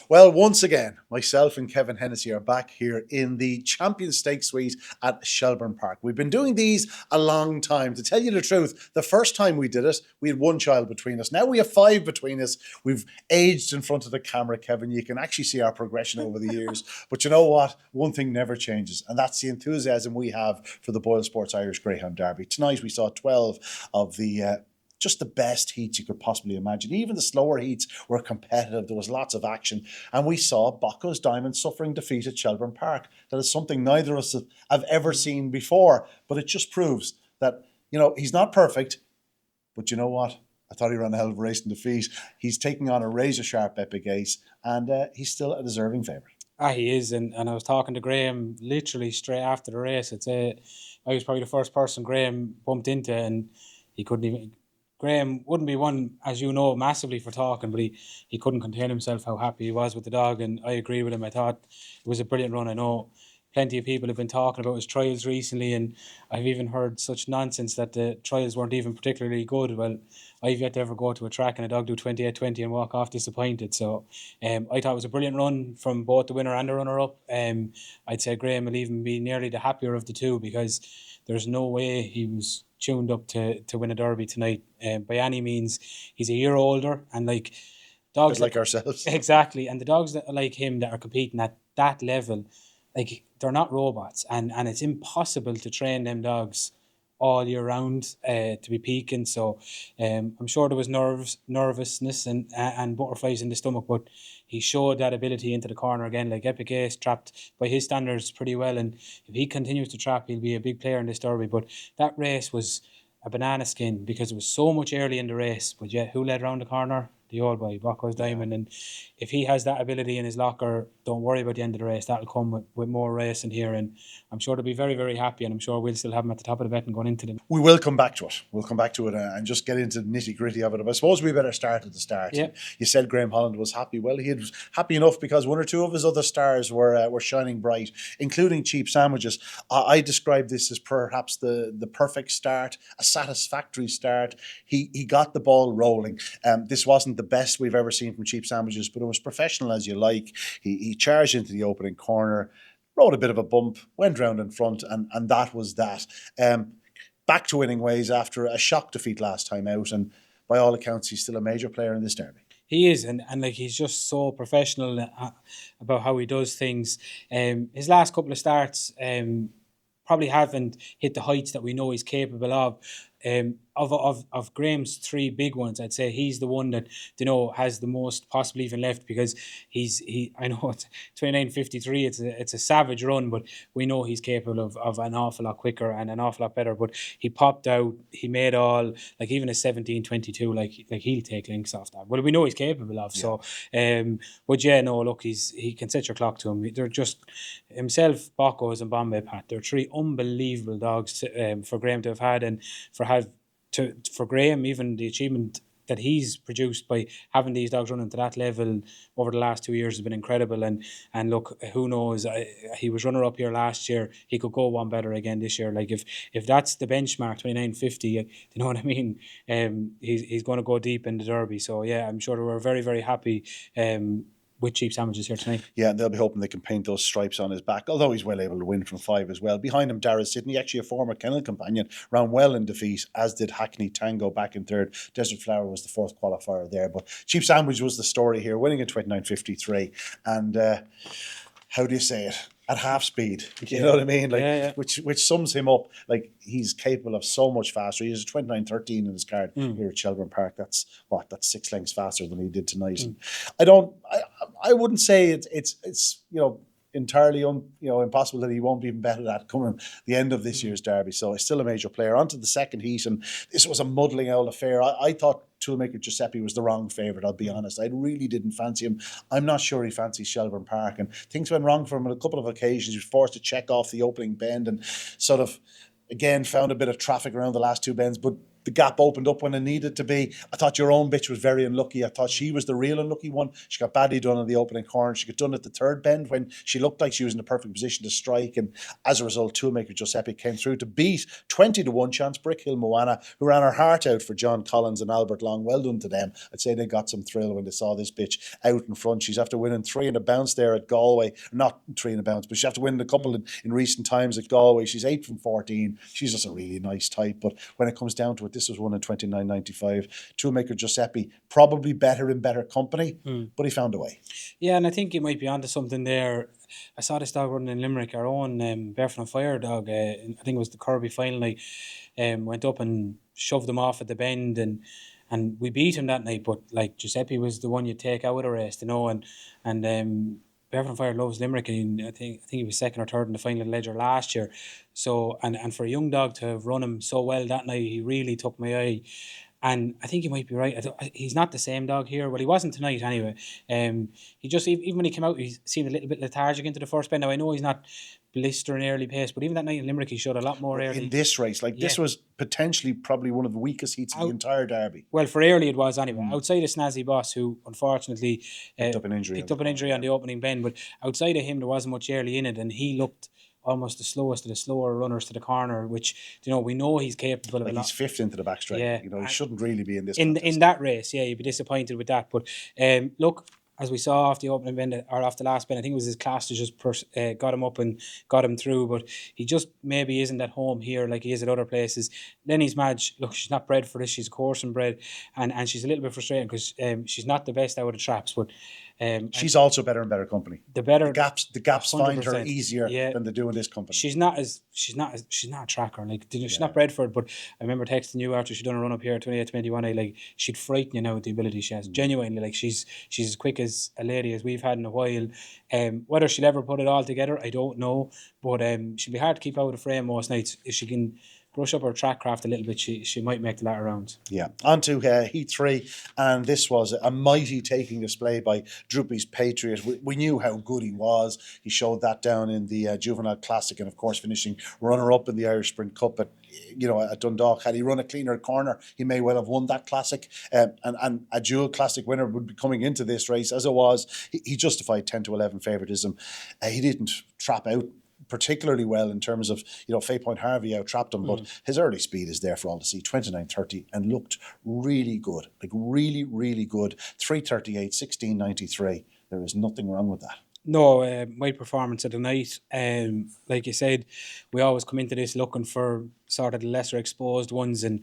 Well, once again, myself and Kevin Hennessy are back here in the Champion Stakes Suite at Shelbourne Park. We've been doing these a long time. To tell you the truth, the first time we did it, we had one child between us. Now we have five between us. We've aged in front of the camera, Kevin. You can actually see our progression over the years. But you know what? One thing never changes, and that's the enthusiasm we have for the BOYLE Sports Irish Greyhound Derby. Tonight we saw 12 of the just the best heats you could possibly imagine. Even the slower heats were competitive. There was lots of action. And we saw Bocco's Diamond suffering defeat at Shelbourne Park. That is something neither of us have ever seen before. But it just proves that, he's not perfect. But you know what? I thought he ran a hell of a race in defeat. He's taking on a razor-sharp Epic Ace. And he's still a deserving favourite. He is. And I was talking to Graham literally straight after the race. I was probably the first person Graham bumped into, and he couldn't even... Graham wouldn't be one, as you know, massively for talking, but he couldn't contain himself how happy he was with the dog, and I agree with him. I thought it was a brilliant run. I know plenty of people have been talking about his trials recently, and I've even heard such nonsense that the trials weren't even particularly good. Well, I've yet to ever go to a track and a dog do 28-20 and walk off disappointed. So I thought it was a brilliant run from both the winner and the runner-up. I'd say Graham will even be nearly the happier of the two, because there's no way he was tuned up to win a derby tonight. By any means, he's a year older, and dogs like ourselves. Exactly, and the dogs that are like him that are competing at that level, they're not robots, and it's impossible to train them dogs all year round to be peaking. So I'm sure there was nervousness and butterflies in the stomach, but he showed that ability into the corner again. Like Epic Ace trapped by his standards pretty well, and if he continues to trap, he'll be a big player in this derby. But that race was a banana skin, because it was so much early in the race, but yet who led round the corner? The old boy, Bocco's Diamond. And if he has that ability in his locker, don't worry about the end of the race. That'll come with more racing here, and I'm sure they'll be very, very happy, and I'm sure we'll still have him at the top of the betting going into them. We will come back to it. We'll come back to it and just get into the nitty-gritty of it. But I suppose we better start at the start. Yeah. You said Graham Holland was happy. Well, he was happy enough because one or two of his other stars were shining bright, including Cheap Sandwiches. I describe this as perhaps the perfect start, a satisfactory start. He got the ball rolling. This wasn't the best we've ever seen from Cheap Sandwiches, but it was professional as you like. He charged into the opening corner, rode a bit of a bump, went round in front, and that was that. Back to winning ways after a shock defeat last time out, and by all accounts, he's still a major player in this derby. He is, and he's just so professional about how he does things. His last couple of starts probably haven't hit the heights that we know he's capable of. Of Graham's three big ones, I'd say he's the one that has the most possibly even left, because I know it's 29.53. It's a savage run, but we know he's capable of an awful lot quicker and an awful lot better. But he popped out, he made all, even a 17.22, like he'll take links off that. Well, we know he's capable of. Yeah. So, but yeah, no, look, he can set your clock to him. They're just himself, Bocco's and Bombay Pat. They're three unbelievable dogs for Graham to have had, and for Graham, even the achievement that he's produced by having these dogs running to that level over the last 2 years has been incredible. And look, who knows? He was runner up here last year. He could go one better again this year. If that's the benchmark, 29.50, you know what I mean? He's going to go deep in the Derby. So yeah, I'm sure we're very, very happy with Cheap Sandwiches here tonight. Yeah, and they'll be hoping they can paint those stripes on his back, although he's well able to win from 5 as well. Behind him, Dara Sidney, actually a former kennel companion, ran well in defeat, as did Hackney Tango back in third. Desert Flower was the fourth qualifier there, but Cheap Sandwich was the story here, winning at 29.53. And how do you say it? At half speed, you know what I mean? Which sums him up. He's capable of so much faster. He has a 29.13 in his card here at Shelbourne Park. That's 6 lengths faster than he did tonight. I wouldn't say it's entirely impossible that he won't even bet at that coming the end of this year's derby. So he's still a major player. On to the second heat, and this was a muddling old affair. I thought Toolmaker Giuseppe was the wrong favourite, I'll be honest. I really didn't fancy him. I'm not sure he fancies Shelbourne Park, and things went wrong for him on a couple of occasions. He was forced to check off the opening bend and sort of, again, found a bit of traffic around the last two bends, but the gap opened up when it needed to be. I thought your own bitch was very unlucky. I thought she was the real unlucky one. She got badly done on the opening corner. She got done at the third bend when she looked like she was in a perfect position to strike. And as a result, toolmaker Giuseppe came through to beat 20-1 chance Brickhill Moana, who ran her heart out for John Collins and Albert Long. Well done to them. I'd say they got some thrill when they saw this bitch out in front. She's after winning 3 in a bounce there at Galway. Not 3 in a bounce, but she's after winning a couple in recent times at Galway. She's 8 from 14. She's just a really nice type. But when it comes down to it, this was won in 29.95. Toolmaker Giuseppe, probably better in better company, but he found a way. Yeah, and I think you might be onto something there. I saw this dog running in Limerick, our own Barefoot on Fire dog. I think it was the Kirby final night. Went up and shoved him off at the bend, and we beat him that night. But like Giuseppe was the one you take out of the race, and Barefoot on Fire loves Limerick, and I think he was second or third in the final Ledger last year. So and for a young dog to have run him so well that night, he really took my eye. And I think you might be right. He's not the same dog here. Well, he wasn't tonight anyway. He just, even when he came out, he seemed a little bit lethargic into the first bend. Now, I know he's not blistering early pace, but even that night in Limerick, he showed a lot more early. In this race, this was potentially probably one of the weakest heats of the entire Derby. Well, for early it was anyway. Outside of Snazzy Boss, who unfortunately picked up an injury on the opening bend, but outside of him, there wasn't much early in it, and he looked almost the slowest of the slower runners to the corner, which we know he's capable of. He's fifth into the backstraight. Yeah, he shouldn't really be in this in that race. Yeah, you'd be disappointed with that. But look, as we saw off the opening bend or off the last bend, I think it was his class to just got him up and got him through. But he just maybe isn't at home here like he is at other places. Lenny's Madge, look, she's not bred for this. She's a coursing bred, and she's a little bit frustrating because she's not the best out of the traps, but. She's also better in better company. The gaps find her easier than they do in this company. She's not a tracker. Like she's not bred for it. But I remember texting you after she'd done a run up here 28-21. She'd frighten you now with the ability she has. Genuinely, she's as quick as a lady as we've had in a while. Whether she'll ever put it all together, I don't know. But she'll be hard to keep out of the frame most nights. If she can brush up her track craft a little bit, she might make the latter rounds. Yeah. On to Heat 3, and this was a mighty taking display by Droopy's Patriot. We knew how good he was. He showed that down in the Juvenile Classic, and of course finishing runner-up in the Irish Sprint Cup at Dundalk. Had he run a cleaner corner, he may well have won that Classic, and a dual Classic winner would be coming into this race. As it was, he justified 10-11 favouritism. He didn't trap out particularly well in terms of, Fay Point Harvey out-trapped him, but his early speed is there for all to see, 29.30, and looked really good, really, really good. 3:38, 16.93. There is nothing wrong with that. No, my performance of the night, like you said, we always come into this looking for sort of the lesser exposed ones, and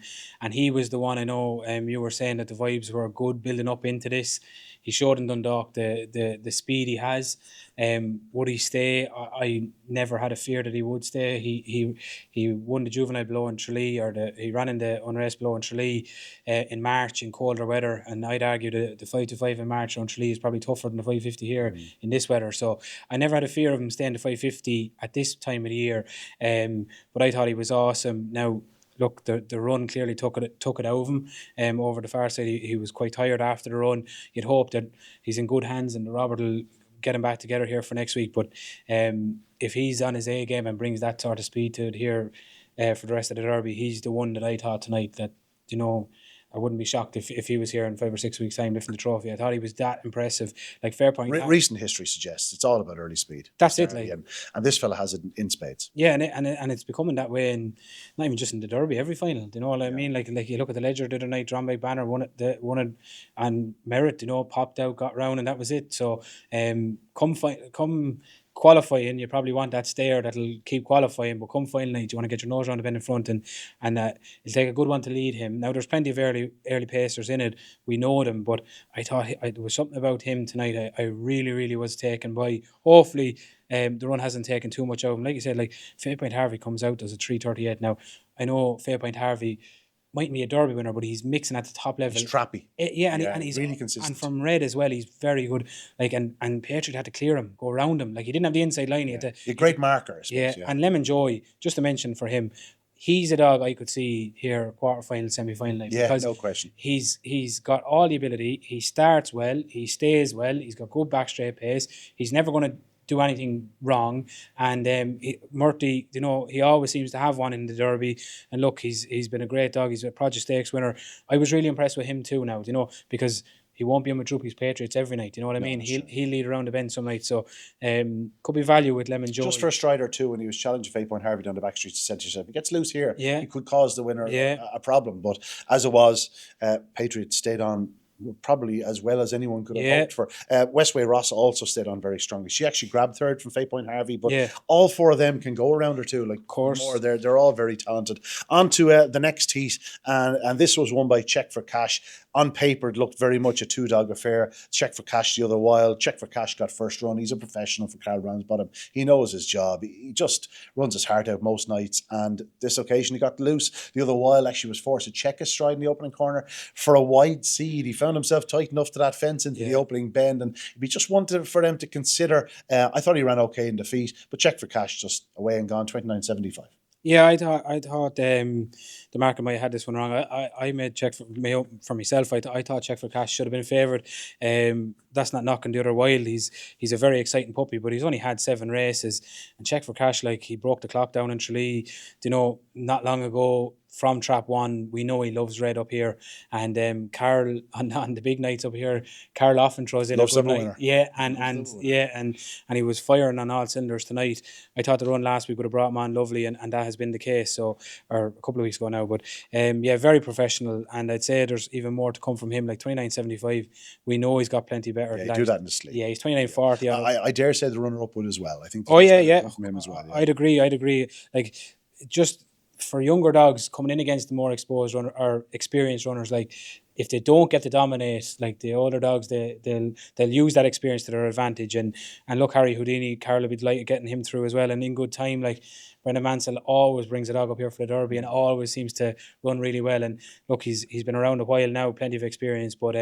he was the one. I know you were saying that the vibes were good building up into this. He showed in Dundalk the speed he has. Would he stay? I never had a fear that he would stay. He won the Juvenile Blow in Tralee, he ran in the Unrest Blow in Tralee in March in colder weather, and I'd argue the 5-5 in March on Tralee is probably tougher than the 550 here in this weather. So I never had a fear of him staying the 550 at this time of the year. But I thought he was awesome. Now, look, the run clearly took it out of him. Over the far side, he was quite tired after the run. You'd hope that he's in good hands and Robert will get him back together here for next week. But if he's on his A game and brings that sort of speed to it here for the rest of the Derby, he's the one that I thought tonight that, I wouldn't be shocked if he was here in 5 or 6 weeks' time lifting the trophy. I thought he was that impressive. Like Fairpoint. Recent history suggests it's all about early speed. That's it. And this fella has it in spades. Yeah, and it's becoming that way, and not even just in the Derby, every final. Do you know what I mean? Like you look at the Ledger the other night, Dronbeg Banner won it, and Merritt, popped out, got round, and that was it. So come qualifying, you probably want that stayer that'll keep qualifying, but come final night, you want to get your nose around the bend in front, and it'll take a good one to lead him. Now, there's plenty of early pacers in it. We know them, but I thought there was something about him tonight I really, really was taken by. Hopefully, the run hasn't taken too much out of him. Like you said, Fay Point Harvey comes out as a 3:38. Now, I know Fay Point Harvey mightn't be a Derby winner, but he's mixing at the top level. He's trappy. And he's really consistent. And from red as well, he's very good. And Patriot had to clear him, go around him. He didn't have the inside line. He had to. A great marker, I suppose. And Lemon Joy, just to mention for him, he's a dog I could see here quarter-final, semi-final night. Yeah, no question. He's got all the ability. He starts well. He stays well. He's got good back straight pace. He's never going to do anything wrong. And Murty, you know, he always seems to have one in the Derby. And look, he's been a great dog. He's a Project Stakes winner. I was really impressed with him too now, you know, because he won't be on with Droopy's Patriots every night. You know what I mean? He'll lead around the bend some nights. So could be value with Lemon Joy. Just for a strider too, when he was challenging Faith Point Harvey down the back streets, he said to yourself, if he gets loose here, Yeah. he could cause the winner Yeah. a problem. But as it was, Patriots stayed on probably as well as anyone could have Yeah. hoped for. Westway Ross also stayed on very strongly. She actually grabbed third from Faith Point Harvey, but Yeah. all four of them can go around her too. Like, of course. more, they're all very talented. On to the next heat, and this was won by Check for Cash. On paper, it looked very much a two-dog affair. Check for Cash the other while. Check for Cash got first run. He's a professional for Carl Ramsbottom. He knows his job. He just runs his heart out most nights. And this occasion, he got loose. The other while actually was forced to check his stride in the opening corner for a wide seed. He found himself tight enough to that fence into the opening bend, and it'd be just wanted for them to consider. I thought he ran okay in defeat, but Check for Cash just away and gone, 29.75. Yeah, I thought the market might have had this one wrong. I made Check for myself. I thought Check for Cash should have been favoured. That's not knocking the other while. He's a very exciting puppy, but he's only had 7 races. And Check for Cash, like, he broke the clock down in Tralee, you know, not long ago. From Trap 1, we know he loves red up here, and Carl on the big nights up here, Carl often throws in Loves a good a night. winner. Yeah, and he was firing on all cylinders tonight. I thought the run last week would have brought him on lovely, and that has been the case. So, or a couple of weeks ago now, but yeah, very professional, and I'd say there's even more to come from him. Like 29.75, we know he's got plenty better. Yeah, do that in the sleep. Yeah, he's 29.40. I dare say the runner-up would as well. I think. Oh yeah. Come from him as well. Yeah. I'd agree. Like, just for younger dogs coming in against the more exposed runner or experienced runners, like, if they don't get to dominate, like the older dogs, they'll use that experience to their advantage. And look, Harry Houdini, Carl will be delighted getting him through as well, and in good time. Like, Brendan Mansell always brings a dog up here for the Derby and always seems to run really well. And look, he's been around a while now, plenty of experience, but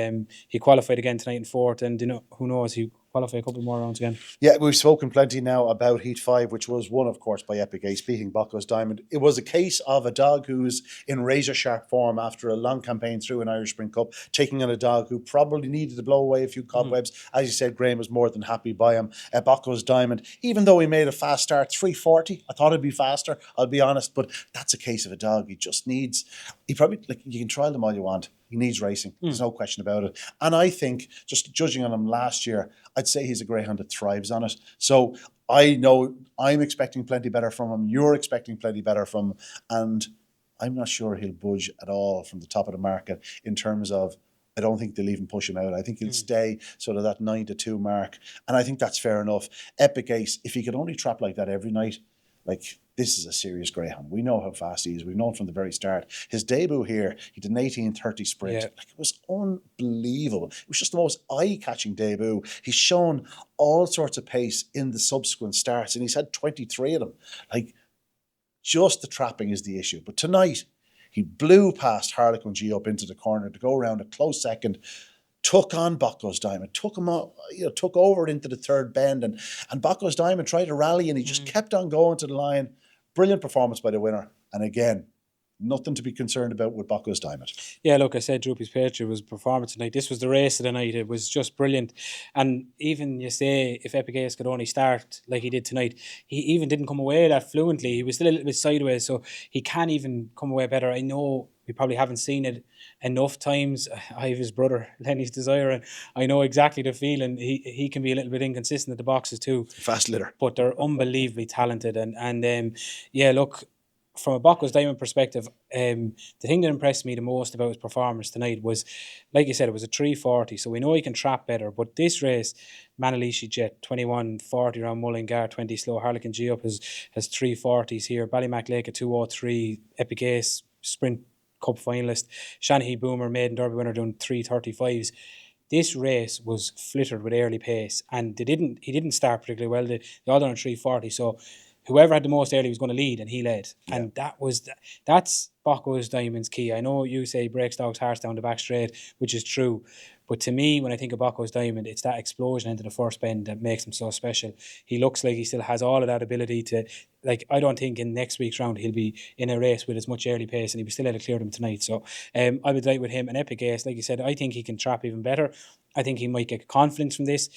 he qualified again tonight in 4th, and you know, who knows, he qualify a couple more rounds again. Yeah, we've spoken plenty now about Heat 5, which was won, of course, by Epic Ace, beating Bocco's Diamond. It was a case of a dog who's in razor-sharp form after a long campaign through an Irish Spring Cup, taking on a dog who probably needed to blow away a few cobwebs. As you said, Graham was more than happy by him. Bocco's Diamond, even though he made a fast start, 3:40, I thought it'd be faster, I'll be honest, but that's a case of a dog. He just needs, he probably, like, you can trial them all you want. He needs racing. There's no question about it. And I think, just judging on him last year, I'd say he's a greyhound that thrives on it. So I know I'm expecting plenty better from him. You're expecting plenty better from him. And I'm not sure he'll budge at all from the top of the market in terms of, I don't think they'll even push him out. I think he'll stay sort of that 9-2 mark. And I think that's fair enough. Epic Ace, if he could only trap like that every night, like, this is a serious greyhound. We know how fast he is. We've known from the very start. His debut here, he did an 18:30 sprint. Yeah. Like, it was unbelievable. It was just the most eye-catching debut. He's shown all sorts of pace in the subsequent starts, and he's had 23 of them. Like, just the trapping is the issue. But tonight, he blew past Harlequin G up into the corner to go around a close second, took on Bocco's Diamond, took him on, took over into the third bend, and Bocco's Diamond tried to rally, and he just kept on going to the line. Brilliant performance by the winner, and again, nothing to be concerned about with Bocco's Diamond. Yeah, look, I said Droopy's Patriot was performance tonight. This was the race of the night. It was just brilliant. And even, you say, if Epic Ace could only start like he did tonight, he even didn't come away that fluently. He was still a little bit sideways, so he can even come away better. I know we probably haven't seen it enough times. I have his brother, Lenny's Desire, and I know exactly the feeling. He can be a little bit inconsistent at the boxes too. Fast litter. But they're unbelievably talented. And yeah, look, from a Bocco's Diamond perspective, the thing that impressed me the most about his performance tonight was, like you said, it was a 3:40, so we know he can trap better. But this race, Manalishi Jet, 21:40 around Mullingar, 20 slow. Harlequin G up has 3:40s here. Ballymac Lake at 2:03. Epic Ace, Sprint Cup finalist. Shanahy Boomer, maiden Derby winner, doing 3:35s. This race was flittered with early pace, and he didn't start particularly well. They all done a 3:40, so whoever had the most early was going to lead, and he led. Yeah. And that's Bocco's Diamond's key. I know you say he breaks dogs' hearts down the back straight, which is true. But to me, when I think of Bocco's Diamond, it's that explosion into the first bend that makes him so special. He looks like he still has all of that ability to, like, I don't think in next week's round he'll be in a race with as much early pace, and he was still able to clear them tonight. So I would like with him an Epic Ace. Like you said, I think he can trap even better. I think he might get confidence from this.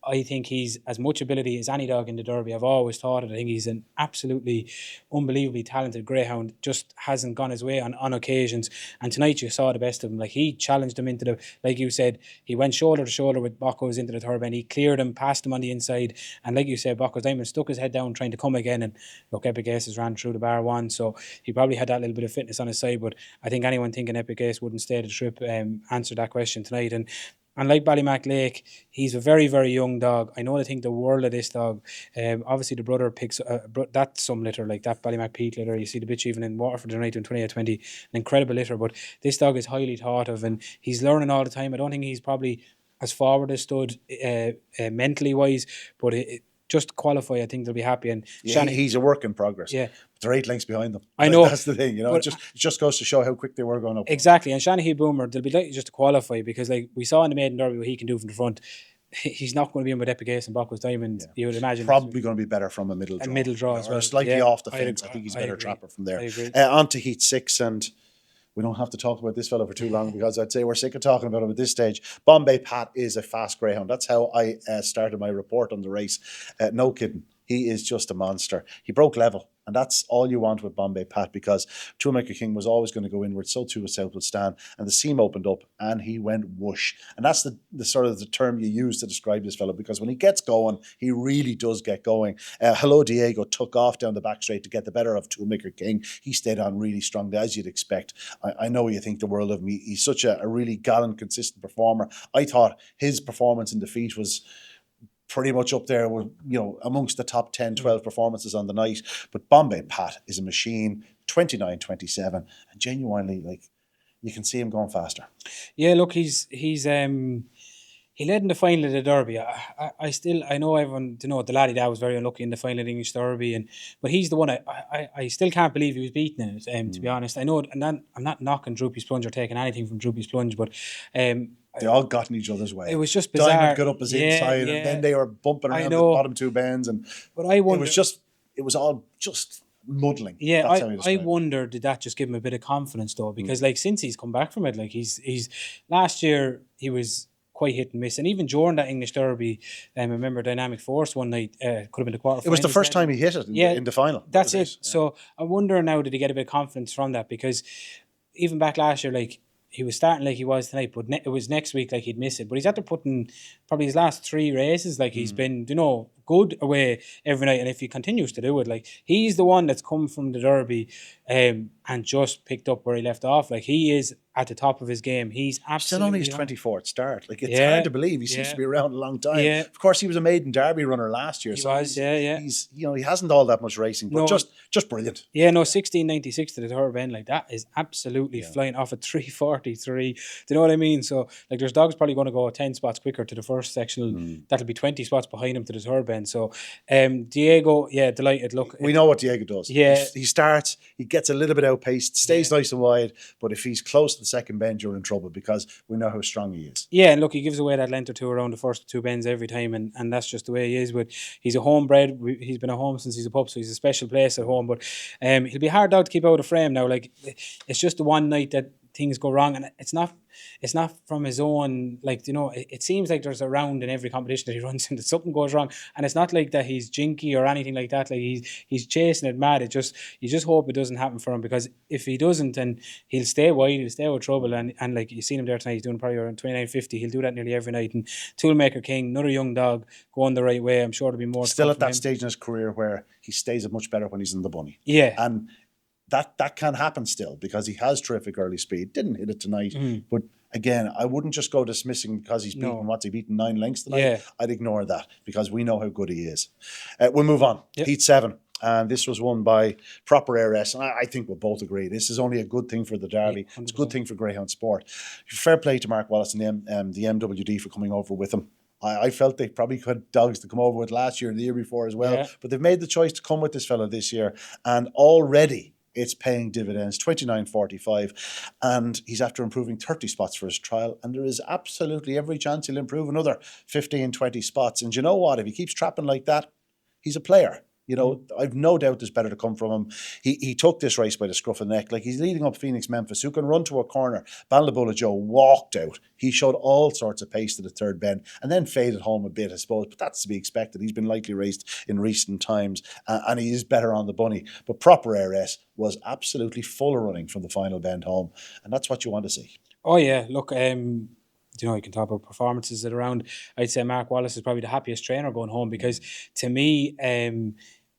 I think he's as much ability as any dog in the Derby. I've always thought it. I think he's an absolutely unbelievably talented greyhound. Just hasn't gone his way on occasions. And tonight you saw the best of him. Like, he challenged him into the, like you said, he went shoulder to shoulder with Bocco's into the third bend. He cleared him, passed him on the inside. And like you said, Bocco's Diamond stuck his head down trying to come again. And look, Epic Aces ran through the bar one. So he probably had that little bit of fitness on his side. But I think anyone thinking Epic Ace wouldn't stay the trip answered that question tonight. And like Ballymac Lake, he's a very, very young dog. I know they think the world of this dog. Obviously, the brother picks that's some litter, like that Ballymac Peak litter. You see the bitch even in Waterford tonight in 28-20, an incredible litter. But this dog is highly thought of, and he's learning all the time. I don't think he's probably as forward as stood mentally wise, but just to qualify, I think they'll be happy. And he's a work in progress. Yeah. They're 8 lengths behind them. I know. That's the thing, It just goes to show how quick they were going up. Exactly. And Shanahy Boomer, they'll be likely just to qualify, because like we saw in the Maiden Derby what he can do from the front. He's not going to be in with Epic Ace and Bocco's Diamond, you would imagine. Probably going to be better from a middle draw. A middle draw as well. Or slightly off the fence. I think he's a better trapper from there. On to Heat 6, and we don't have to talk about this fellow for too long, because I'd say we're sick of talking about him at this stage. Bombay Pat is a fast greyhound. That's how I started my report on the race. No kidding. He is just a monster. He broke level, and that's all you want with Bombay Pat, because Toolmaker King was always going to go inward, so too was Southwood Stan, and the seam opened up and he went whoosh. And that's the sort of the term you use to describe this fellow, because when he gets going, he really does get going. Hello Diego took off down the back straight to get the better of Toolmaker King. He stayed on really strong, as you'd expect. I know you think the world of him. He's such a really gallant, consistent performer. I thought his performance in defeat was pretty much up there with, amongst the top 10, 12 performances on the night. But Bombay Pat is a machine, 29-27, and genuinely, like, you can see him going faster. Yeah, look, he's he led in the final of the Derby. I know everyone, the laddie that was very unlucky in the final of the English Derby, but he's the one I still can't believe he was beaten in it, to be honest. I know, and I'm not knocking Droopy's Plunge or taking anything from Droopy's Plunge, but they all got in each other's way. It was just bizarre. Diamond got up his inside, and then they were bumping around the bottom two bends, but I wonder, it was all just muddling. Yeah, I wonder, did that just give him a bit of confidence though? Because like, since he's come back from it, like he's last year he was quite hit and miss, and even during that English Derby, I remember Dynamic Force one night, could have been the quarter. It was the first time he hit it in the final. That's it. Yeah. So I wonder now, did he get a bit of confidence from that? Because even back last year, like, he was starting like he was tonight, but it was next week like he'd miss it. But he's after putting probably his last 3 races, like he's been, good away every night. And if he continues to do it, like, he's the one that's come from the Derby and just picked up where he left off. Like, he is at the top of his game. He's absolutely still only his 24th start. Like, it's hard to believe. He seems to be around a long time. Yeah. Of course, he was a maiden Derby runner last year. He was. He's, he hasn't all that much racing, but just brilliant. Yeah, 1696 to the third bend, like, that is absolutely flying off at 3:43. Do you know what I mean? So, like, there's dogs probably going to go 10 spots quicker to the first sectional. That'll be 20 spots behind him to the third bend. So, Diego, delighted. Look, we know what Diego does. Yeah, he starts, he gets a little bit outpaced, stays nice and wide, but if he's close to the second bend, you're in trouble, because we know how strong he is. Yeah, and look, he gives away that length or two around the first 2 bends every time, and that's just the way he is. But he's a homebred. He's been at home since he's a pup, so he's a special place at home. But he'll be hard dog to keep out of frame now. Like, it's just the one night that things go wrong, and it's not from his own, like, it seems like there's a round in every competition that he runs in that something goes wrong, and it's not like that he's jinky or anything like that. Like, he's chasing it mad. You just hope it doesn't happen for him, because if he doesn't, then he'll stay wide, he'll stay with trouble, and like, you've seen him there tonight, he's doing probably around 29.50. He'll do that nearly every night. And Toolmaker King, another young dog, going the right way. I'm sure there'll be more still at that stage in his career where he stays up much better when he's in the bunny. Yeah, and that can happen still, because he has terrific early speed. Didn't hit it tonight, but again, I wouldn't just go dismissing because he's beaten, what's he beaten, 9 lengths tonight? Yeah. I'd ignore that, because we know how good he is. We'll move on. Yep. Heat 7. And this was won by Proper ARS. And I think we'll both agree, this is only a good thing for the Derby. Yeah, it's a good thing for Greyhound sport. Fair play to Mark Wallace and the MWD for coming over with him. I felt they probably had dogs to come over with last year and the year before as well. But they've made the choice to come with this fella this year. And already it's paying dividends, 29.45, and he's after improving 30 spots for his trial, and there is absolutely every chance he'll improve another 15, 20 spots. And you know what? If he keeps trapping like that, he's a player. You know, I've no doubt there's better to come from him. He took this race by the scruff of the neck. Like, he's leading up Phoenix Memphis, who can run to a corner. Balnabola Joe walked out. He showed all sorts of pace to the third bend and then faded home a bit, I suppose. But that's to be expected. He's been lightly raced in recent times, and he is better on the bunny. But Proper ARS was absolutely full of running from the final bend home, and that's what you want to see. Oh yeah, look, you know, you can talk about performances that around. I'd say Mark Wallace is probably the happiest trainer going home, because to me,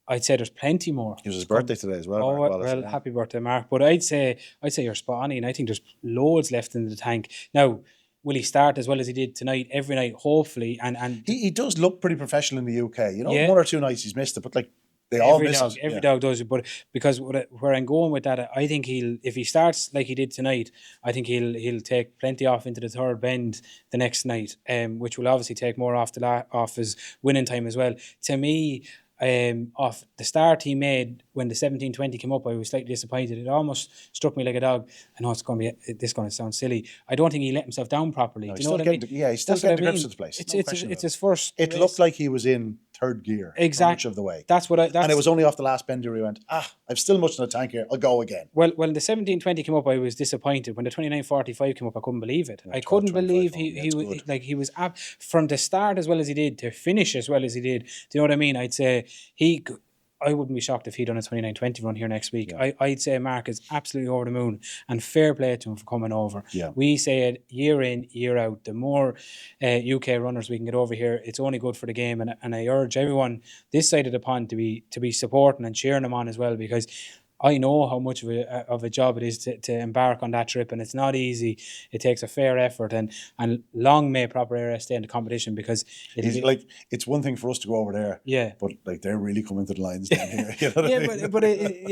I'd say there's plenty more. It was his birthday today as well. Oh Mark Wallace, well, yeah. happy birthday, Mark! But I'd say you're spot on, and I think there's loads left in the tank. Now, will he start as well as he did tonight every night? Hopefully, and He does look pretty professional in the UK. You know, Yeah. 1 or 2 nights he's missed it, but like they all miss it. every Yeah. dog does it. But because where I'm going with that, I think if he starts like he did tonight, I think he'll take plenty off into the third bend the next night, which will obviously take more off his winning time as well. To me, off the start he made when the 17:20 came up, I was slightly disappointed. It almost struck me like a dog. I know it's going to sound silly. I don't think he let himself down properly. No, Do he's you know still what I mean? getting he's still That's what getting I to grips mean. with the place. It's No it's question it's about his first. it. It race. looked like he was in third gear Exactly. much of the way. That's what And it was only off the last bend where he went, I've still much in the tank here. I'll go again. Well, when the 17:20 came up, I was disappointed. When the 29:45 came up, I couldn't believe it. I couldn't 25 believe home. Yeah, it's good. he was from the start as well as he did to finish as well as he did. Do you know what I mean? I'd say I wouldn't be shocked if he done a 29:20 run here next week. Yeah. I'd say Mark is absolutely over the moon, and fair play to him for coming over. Yeah. We say it year in, year out. The more UK runners we can get over here, it's only good for the game. And I urge everyone this side of the pond to be supporting and cheering him on as well, because I know how much of a job it is to embark on that trip, and it's not easy. It takes a fair effort, and long may Proper ARS stay in the competition, because it's one thing for us to go over there, yeah. but like they're really coming to the lines down here. You know what I Yeah, mean? but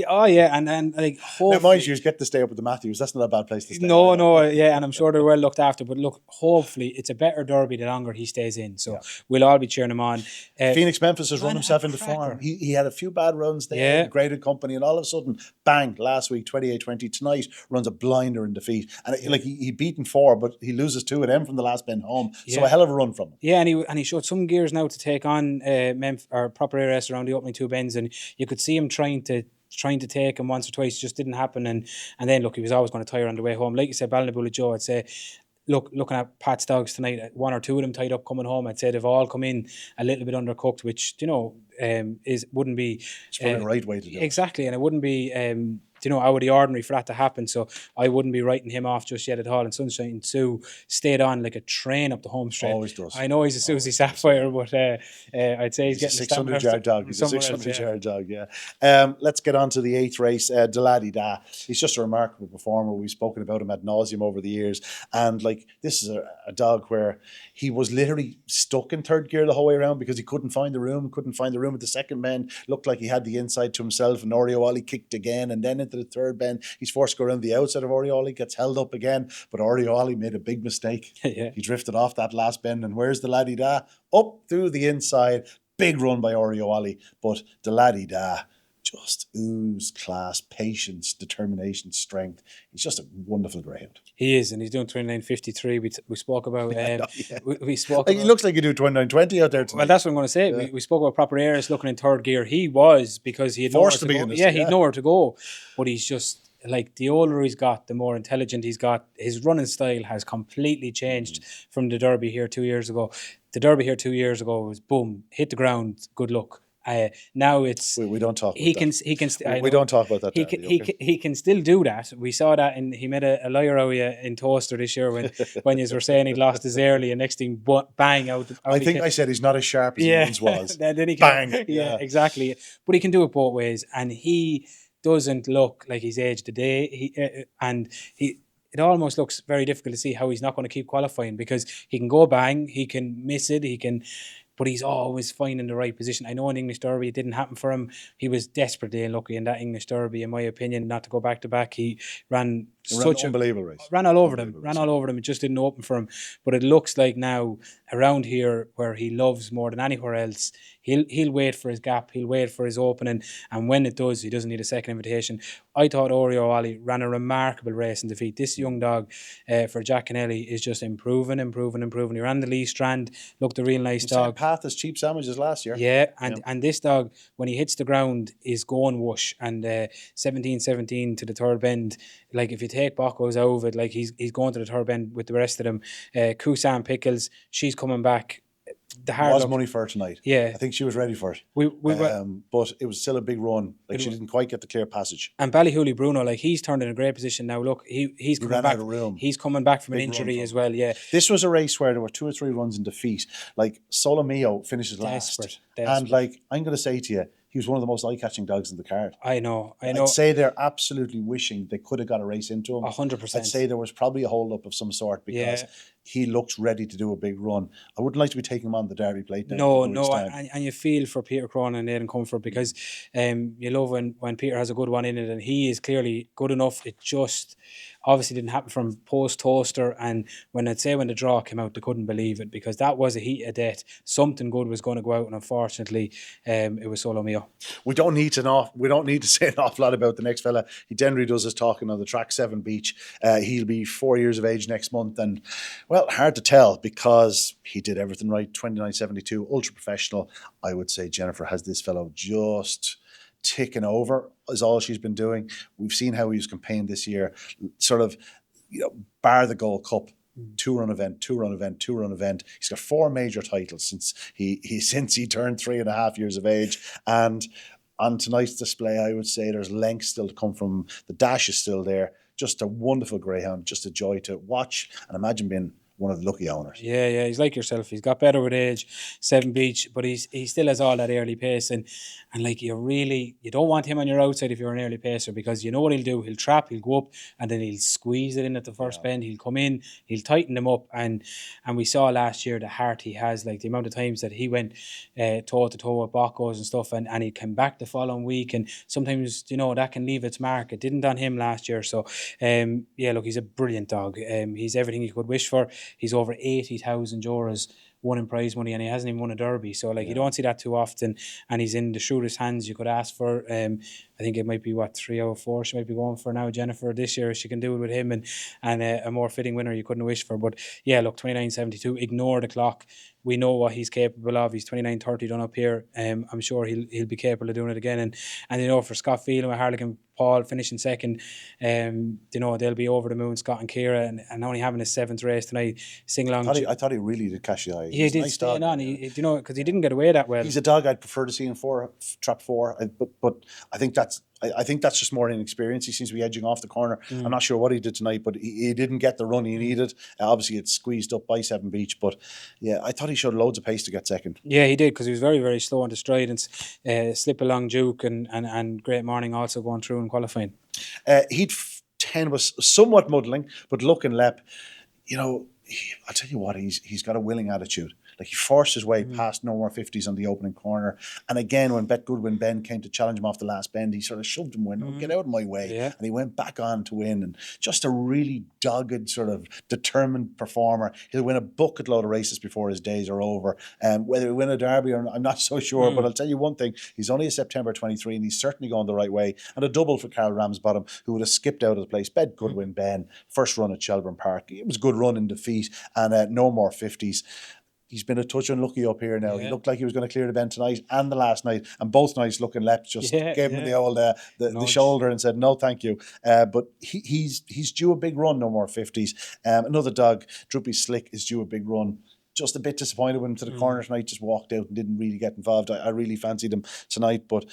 oh yeah, and like Now, hopefully, mind you, get to stay up with the Matthews. That's not a bad place to stay. no, yeah, and I'm sure they're well looked after. But look, hopefully, it's a better derby the longer he stays in. So we'll all be cheering him on. Phoenix Memphis has run man, himself a into cracker. form. He had a few bad runs there, Yeah. graded company, and all of a sudden, bang, last week, 28-20. Tonight, runs a blinder in defeat. And he beaten 4, but he loses 2 of them from the last bend home. So Yeah. a hell of a run from him. Yeah, and he showed some gears now to take on or Proper ARS around the opening 2 bends, and you could see him trying to take him once or twice. It just didn't happen, and then look, he was always going to tire on the way home. Like you said, Balnabola Joe, I'd say, looking at Pat's dogs tonight, 1 or 2 of them tied up coming home, I'd say they've all come in a little bit undercooked, which wouldn't be It's probably the right way to do it. exactly, and it wouldn't be out of the ordinary for that to happen. So I wouldn't be writing him off just yet at all. And Sunshine Sue stayed on like a train up the home straight. Always does. I know he's a Susie Sapphire, but I'd say he's getting a 600-yard dog. He's a somewhere else, 600-yard dog, yeah. Let's get on to the 8th race. Deladdy Da. He's just a remarkable performer. We've spoken about him ad nauseum over the years. And like, this is a dog where he was literally stuck in third gear the whole way around because he couldn't find the room at the second bend. Looked like he had the inside to himself, and Orioli kicked again, and then into the third bend. He's forced to go around the outside of Orioli, gets held up again, but Orioli made a big mistake. Yeah. He drifted off that last bend, and where's the laddie da? Up through the inside. Big run by Orioli, but the laddie da just ooze class, patience, determination, strength. He's just a wonderful greyhound. He is, and he's doing 29:53. We spoke about. We spoke. Like, he looks like he do 29:20 out there tonight. Well, that's what I'm going to say. Yeah. We spoke about Proper ARS looking in third gear. He was, because he had Forced to nowhere be to in go. this, Yeah, he had yeah. nowhere to go, but he's just like, the older he's got, the more intelligent he's got. His running style has completely changed from the Derby here 2 years ago. The Derby here 2 years ago was boom, hit the ground, good luck. Now it's we don't talk about he that. can We don't talk about that. He can still do that. We saw that, and he made a liar out of you in Toaster this year when you were saying he'd lost his early, and next thing bang out. I think I said he's not as sharp as he once was. Then he Bang. can, Yeah. exactly. But he can do it both ways, and he doesn't look like he's aged a day. It almost looks very difficult to see how he's not going to keep qualifying, because he can go bang, he can miss it, but he's always finding the right position. I know in English Derby it didn't happen for him. He was desperately unlucky in that English Derby, in my opinion, not to go back to back. He ran such an unbelievable race. Ran all over them. It just didn't open for him. But it looks like now around here, where he loves more than anywhere else, he'll wait for his gap. He'll wait for his opening, and when it does, he doesn't need a second invitation. I thought Orioli ran a remarkable race in defeat. This young dog for Jack Kennelly is just improving. He ran the Lee Strand, looked a real nice dog. path as cheap sandwiches last year. Yeah, and this dog, when he hits the ground, is going whoosh. And 17-17 to the third bend. Like, if you take Bocco's out of it, like, he's going to the third bend with the rest of them. Kusan Pickles, she's coming back. The hard Was luck. money for her tonight. Yeah. I think she was ready for it. We But it was still a big run. Like, she didn't quite get the clear passage. And Ballyhooly Bruno, like, he's turned in a great position now. Look, he's coming ran back. out of room. He's coming back from an Big run injury from as well. Yeah, This was a race where there were 2 or 3 runs in defeat. Like, Solomio finishes last. Desperate. And, like, I'm going to say to you, he was one of the most eye-catching dogs in the card. I know. I'd say they're absolutely wishing they could have got a race into him. 100%. I'd say there was probably a hold-up of some sort because he looks ready to do a big run. I wouldn't like to be taking him on the Derby plate now. No, and you feel for Peter Cronin and Aidan Comfort because you love when Peter has a good one in it, and he is clearly good enough. It just obviously didn't happen from post toaster, and when the draw came out, they couldn't believe it because that was a heat of death. Something good was going to go out, and unfortunately, it was Solo Mio. We don't need to say an awful lot about the next fella. He generally does his talking on the track 7 Beach. He'll be 4 years of age next month, and well, hard to tell because he did everything right. 29.72, ultra professional. I would say Jennifer has this fellow just ticking over is all she's been doing. We've seen how he was campaigned this year, sort of, bar the Gold Cup. 2-run event. He's got 4 major titles since he turned 3.5 years of age. And on tonight's display, I would say there's length still to come from. The dash is still there. Just a wonderful greyhound, just a joy to watch and imagine being one of the lucky owners. Yeah, he's like yourself. He's got better with age, 7 Beach, but he still has all that early pace, and like you don't want him on your outside if you're an early pacer because you know what he'll do. He'll trap, he'll go up, and then he'll squeeze it in at the first bend. He'll come in, he'll tighten them up, and we saw last year the heart he has, like the amount of times that he went toe to toe with Boccos and stuff, and he came back the following week, and sometimes that can leave its mark. It didn't on him last year, so look, he's a brilliant dog. He's everything you could wish for. He's over 80,000 euros won in prize money, and he hasn't even won a derby. So you don't see that too often, and he's in the shrewdest hands you could ask for. I think it might be 3 out of 4 she might be going for now, Jennifer, this year. She can do it with him, and a more fitting winner you couldn't wish for. But yeah, look, 29.72, ignore the clock. We know what he's capable of. He's 29.30 done up here. I'm sure he'll be capable of doing it again. And for Scott Phelan with Harlequin Paul finishing second, they'll be over the moon, Scott and Ciara, and only having his 7th race tonight. Sing along. I thought he really did catch the eye. He did nice stay dog, on. Because he didn't get away that well. He's a dog I'd prefer to see in trap 4, but I think that's just more inexperience. He seems to be edging off the corner. I'm not sure what he did tonight, but he didn't get the run he needed. Obviously, it's squeezed up by 7 Beach, but yeah, I thought he showed loads of pace to get second. Yeah, he did, because he was very, very slow on the stride, and slip along Duke and Great Morning also going through in qualifying. Heat 10 was somewhat muddling, but looking Lep, I'll tell you what, he's got a willing attitude. Like, he forced his way past no more 50s on the opening corner. And again, when Bet Goodwin Ben came to challenge him off the last bend, he sort of shoved him, went, get out of my way. Yeah. And he went back on to win. And just a really dogged, sort of determined performer. He'll win a bucket load of races before his days are over. Whether he win a derby or not, I'm not so sure. But I'll tell you one thing, he's only a September 23 and he's certainly going the right way. And a double for Carl Ramsbottom, who would have skipped out of the place. Bet Goodwin Ben, first run at Shelbourne Park. It was a good run in defeat, and no more 50s. He's been a touch unlucky up here now. Yeah. He looked like he was going to clear the bend tonight and the last night, and both nights looking left just gave him the old the shoulder and said no thank you. But he's due a big run, no more 50s. Another dog, Droopy Slick, is due a big run. Just a bit disappointed when to the corner tonight, just walked out and didn't really get involved. I really fancied him tonight, but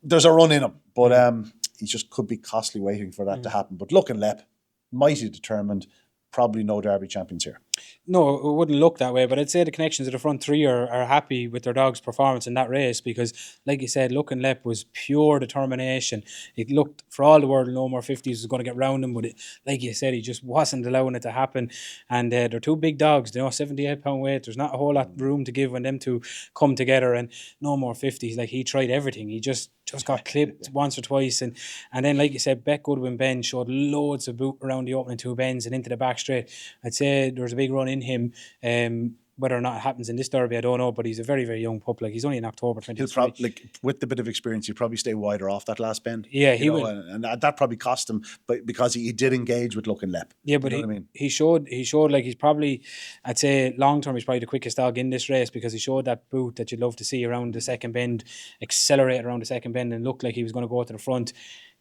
there's a run in him. But he just could be costly waiting for that to happen. But looking Lep, mighty determined, probably no Derby champions here. No, it wouldn't look that way, but I'd say the connections of the front 3 are happy with their dog's performance in that race because, like you said, Looking Lep was pure determination. It looked, for all the world, no more 50s was going to get round him, but like you said, he just wasn't allowing it to happen. And they're 2 big dogs, 78-pound weight. There's not a whole lot of room to give when them 2 come together, and no more 50s. Like, he tried everything. He just got clipped once or twice, and then, like you said, Bet Goodwin Ben showed loads of boot around the opening 2 bends and into the back straight. I'd say there was a big run in him. whether or not it happens in this Derby, I don't know, but he's a very, very young pup. Like, he's only in October He'll 23. probably, like, with the bit of experience, he'll probably stay wider off that last bend. Yeah, you he know, will. and that probably cost him, but because he did engage with Luck and Lep. Yeah, You but know what I mean? he showed like he's probably, I'd say long term he's probably the quickest dog in this race, because he showed that boot that you'd love to see around the second bend, accelerate around the second bend and looked like he was going to go to the front,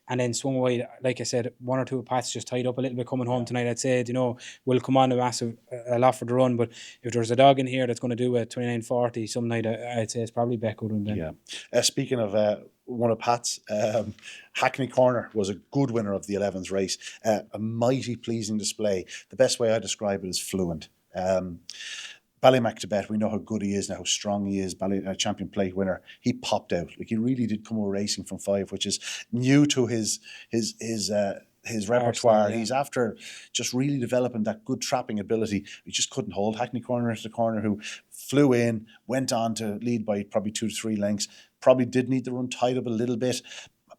and then swung wide. Like I said, one or two Pats just tied up a little bit coming home tonight. I'd say, will come on a lot for the run, but if there's a dog in here that's going to do a 29.40 some night, I'd say it's probably Beck Woodland then. Yeah. Speaking of one of Pat's, Hackney Corner was a good winner of the 11's race. A mighty pleasing display. The best way I describe it is fluent. Ballymac Tibet, we know how good he is now, how strong he is. Champion plate winner. He popped out. Like, he really did come away racing from 5, which is new to his repertoire. Yeah. He's after just really developing that good trapping ability. He just couldn't hold Hackney Corner into the corner, who flew in, went on to lead by probably 2 to 3 lengths. Probably did need the run tied up a little bit.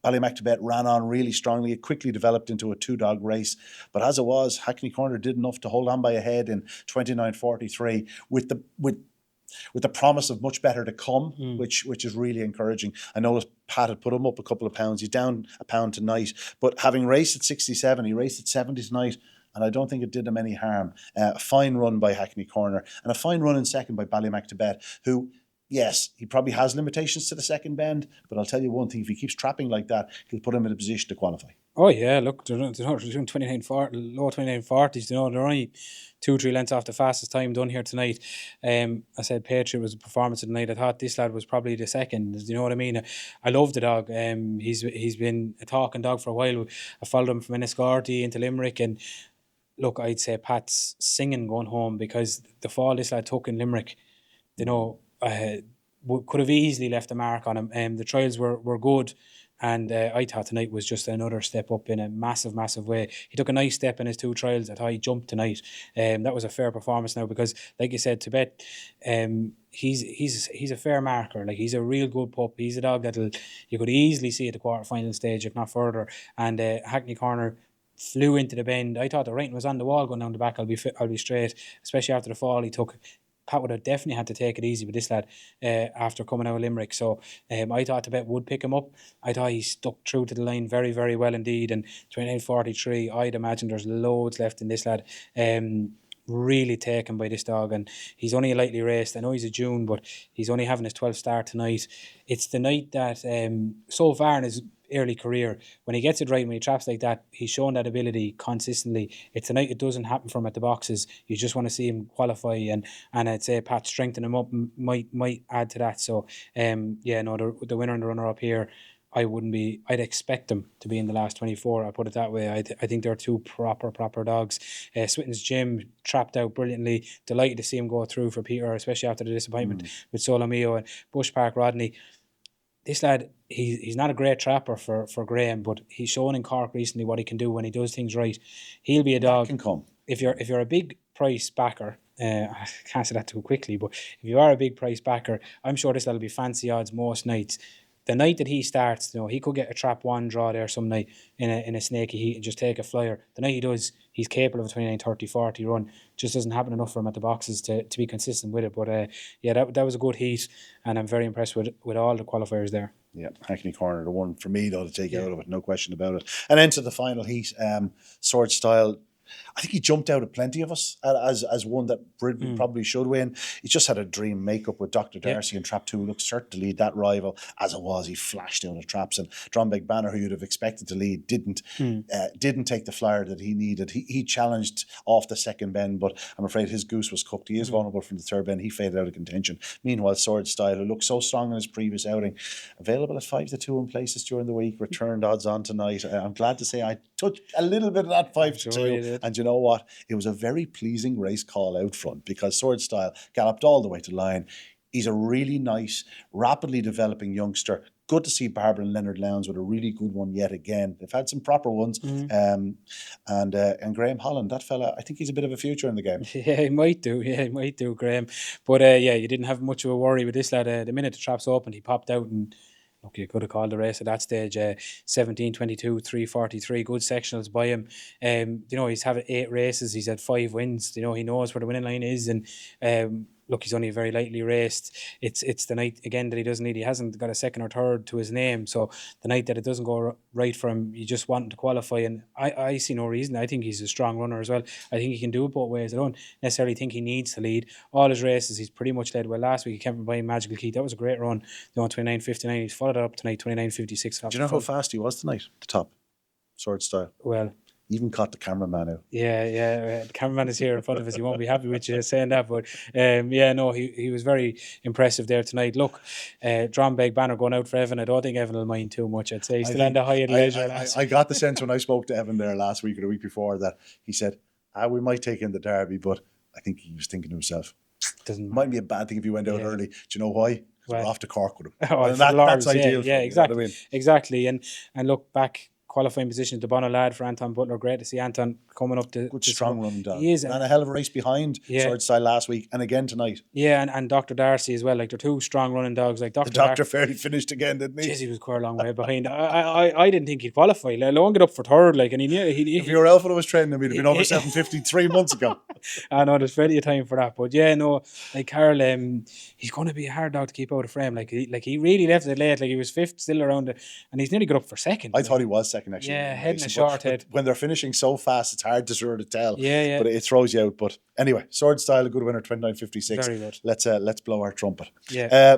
Ballymac Tibet ran on really strongly. It quickly developed into a 2-dog race. But as it was, Hackney Corner did enough to hold on by a head in 29.43 with the promise of much better to come, which is really encouraging. I noticed Pat had put him up a couple of pounds. He's down a pound tonight. But having raced at 67, he raced at 70 tonight, and I don't think it did him any harm. A fine run by Hackney Corner, and a fine run in second by Ballymac Tibet, who, yes, he probably has limitations to the second bend, but I'll tell you one thing, if he keeps trapping like that, he'll put him in a position to qualify. Oh yeah, look, they're doing 29.40, low 29.40s. They're only 2-3 lengths off the fastest time done here tonight. I said Patriot was a performance of the night. I thought this lad was probably the second. You know what I mean? I love the dog. He's been a talking dog for a while. I followed him from Enniscorthy into Limerick, and look, I'd say Pat's singing going home, because the fall this lad took in Limerick, could have easily left a mark on him. The trials were good, and I thought tonight was just another step up in a massive, massive way. He took a nice step in his 2 trials. I thought he jumped tonight. That was a fair performance now, because, like you said, Tibet, he's a fair marker. Like, he's a real good pup. He's a dog that you could easily see at the quarterfinal stage, if not further. And Hackney Corner flew into the bend. I thought the writing was on the wall going down the back. I'll be straight, especially after the fall he took. Pat would have definitely had to take it easy with this lad after coming out of Limerick. So I thought Tibet would pick him up. I thought he stuck true to the line very, very well indeed. And 29.43, I'd imagine there's loads left in this lad. Really taken by this dog, and he's only a lightly raced. I know he's a June, but he's only having his 12th start tonight. It's the night that so far in his early career, when he gets it right, when he traps like that, he's shown that ability consistently. It's the night it doesn't happen for him at the boxes. You just want to see him qualify, and I'd say Pat strengthening him up might add to that. So the winner and the runner up here, I'd expect them to be in the last 24. I'll put it that way. I think they're 2 proper dogs. Switton's Jim trapped out brilliantly. Delighted to see him go through for Peter, especially after the disappointment with Solomeo. And Bush Park Rodney. This lad, he's not a great trapper for Graham, but he's shown in Cork recently what he can do when he does things right. He'll be a dog. That can come. If you're a big price backer, I can't say that too quickly, but if you are a big price backer, I'm sure this will be fancy odds most nights. The night that he starts, he could get a trap 1 draw there some night in a snaky heat and just take a flyer. The night he does, he's capable of a 29.30-40 run. Just doesn't happen enough for him at the boxes to be consistent with it. But that was a good heat, and I'm very impressed with all the qualifiers there. Yeah, Hackney Corner, the one for me though to take out of it, no question about it. And into the final heat, Sword Style. I think he jumped out at plenty of us as one that probably should win. He just had a dream makeup with Dr. Darcy and Trap 2. Looked certain to lead that rival. As it was, he flashed out of traps, and Drombeck Banner, who you'd have expected to lead, didn't take the flyer that he needed. He challenged off the second bend, but I'm afraid his goose was cooked. He is vulnerable from the third bend. He faded out of contention. Meanwhile, Sword Style, who looked so strong in his previous outing, available at 5-2 in places during the week, returned odds on tonight. I'm glad to say I touched a little bit of that 5-2. And you know what? It was a very pleasing race call out front, because Sword Style galloped all the way to line. He's a really nice, rapidly developing youngster. Good to see Barbara and Leonard Lowndes with a really good one yet again. They've had some proper ones. And Graham Holland, that fella, I think he's a bit of a future in the game. Yeah, he might do, Graham. But you didn't have much of a worry with this lad. The minute the traps opened, he popped out, and look, you could have called the race at that stage 17, 22, 343, good sectionals by him. He's had 8 races, he's had 5 wins. He knows where the winning line is, and look, he's only very lightly raced. It's the night again that he hasn't got a second or third to his name. So the night that it doesn't go right for him, you just want him to qualify. And I see no reason. I think he's a strong runner as well. I think he can do it both ways. I don't necessarily think he needs to lead. All his races, he's pretty much led well. Last week he came from behind Magical Key. That was a great run. They won 29.59. He's followed it up tonight, 29.56. Do you know how fast he was tonight? The top, sword style. Well, Even caught the cameraman out. Yeah. The cameraman is here in front of us. He won't be happy with you saying that, but he was very impressive there tonight. Look, Drombeg banner going out for Evan. I don't think Evan will mind too much. I'd say he's still on the high at leisure. I got the sense when I spoke to Evan there last week or the week before that he said, we might take in the Derby, but I think he was thinking to himself, might be a bad thing if he went out early. Do you know why? We're off to Cork with him. And that's ideal. Yeah, exactly. You know what I mean? Exactly. And look, back qualifying position, the Bono lad for Anton Butler. Great to see Anton coming up to good strong running dog. He is, and a hell of a race behind Sword Style last week and again tonight. Yeah, and Dr. Darcy as well. Like, they're two strong running dogs. Like the doctor fairly finished again, didn't he? Jeez, he was quite a long way behind. I didn't think he'd qualify. Let alone get up for third. Like, and if your Alpha was training him, he'd have been over 750 3 months ago. I know there's plenty of time for that, but like Carl, he's going to be a hard dog to keep out of frame. Like he really left it late. Like, he was fifth, still around it, and he's nearly got up for second. I thought he was second actually. Yeah, head and a short head. When they're finishing so fast, it's hard to sort of tell. Yeah. But it throws you out. But anyway, Sword Style, a good winner, 29.56. Very good. Let's blow our trumpet. Yeah.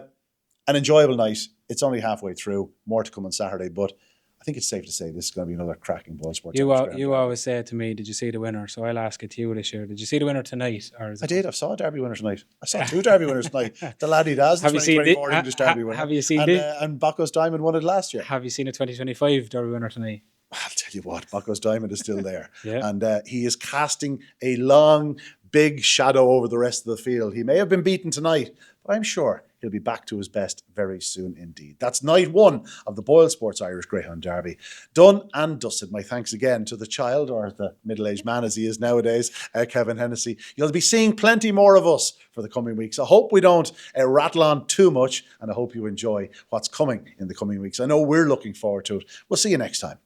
An enjoyable night. It's only halfway through. More to come on Saturday, but I think it's safe to say this is going to be another cracking Boyle Sports. You always say it to me, did you see the winner? So I'll ask it to you this year. Did you see the winner tonight? I did. I saw a Derby winner tonight. I saw two Derby winners tonight. The Laddie Daz, the 2024 English Derby winner. Have you seen and Bacco's Diamond won it last year. Have you seen a 2025 Derby winner tonight? I'll tell you what, Bacco's Diamond is still there. Yeah. And he is casting a long, big shadow over the rest of the field. He may have been beaten tonight, but I'm sure he'll be back to his best very soon indeed. That's night one of the Boyle Sports Irish Greyhound Derby. Done and dusted. My thanks again to the child, or the middle-aged man as he is nowadays, Kevin Hennessy. You'll be seeing plenty more of us for the coming weeks. I hope we don't rattle on too much, and I hope you enjoy what's coming in the coming weeks. I know we're looking forward to it. We'll see you next time.